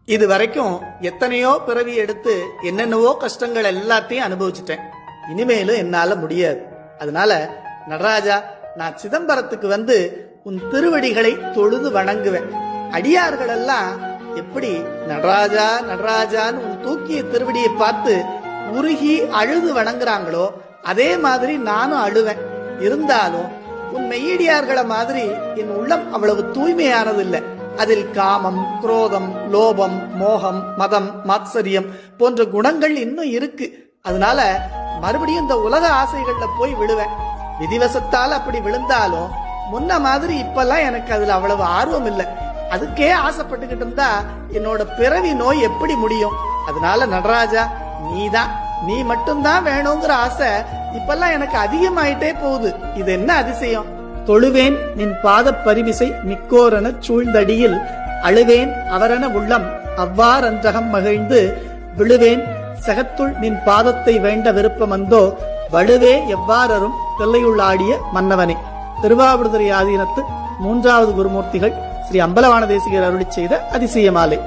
இது வரைக்கும் எத்தனையோ பிறவி எடுத்து என்னென்னவோ கஷ்டங்கள் எல்லாத்தையும் அனுபவிச்சுட்டேன். இனிமேலும் என்னால முடியாது. அதனால நடராஜா, நான் சிதம்பரத்துக்கு வந்து உன் திருவடிகளை தொழுது வணங்குவேன். அடியார்கள் எல்லாம் எப்படி நடராஜா நடராஜான்னு உன் தூக்கிய திருவடியை பார்த்து உருகி அழுது வணங்குறாங்களோ அதே மாதிரி நானும் அழுவேன். இருந்தாலும் உன் மெய்யடியார்களை மாதிரி என் உள்ளம் அவ்வளவு தூய்மையானது இல்லை. அதில் காமம், குரோதம், லோபம், மோகம், மதம், மாத்சரியம் போன்ற குணங்கள் இன்னும் இருக்கு. அதனால மறுபடியும் இந்த உலக ஆசைகள்ல போய் விழுவேன். விதிவசத்தால் அப்படி விழுந்தாலும் முன்ன மாதிரி இப்பெல்லாம் எனக்கு அதுல அவ்வளவு ஆர்வம் இல்லை. அதுக்கே ஆசைப்பட்டுக்கிட்டு இருந்தா என்னோட பிறவி நோய் எப்படி முடியும்? அதனால நடராஜா, நீ மட்டும்தான் வேணுங்கிற ஆசை இப்பெல்லாம் எனக்கு அதிகமாயிட்டே போகுது. இது என்ன அதிசயம்? தொழுவேன் நின் பாத பரிவிசை மிக்கோரென சூழ்ந்தடியில் அழுவேன் அவரென உள்ளம் அவ்வாறன்றகம் மகிழ்ந்து விழுவேன் சகத்துள் நின் பாதத்தை வேண்ட விருப்பமந்தோ வலுவே எவ்வாறும் தில்லையுள்ளாடிய மன்னவனே. திருவாவடுதுறை ஆதீனத்து 3வது குருமூர்த்திகள் ஸ்ரீ அம்பலவான தேசிகர் அருளிச் செய்த அதிசய மாலை.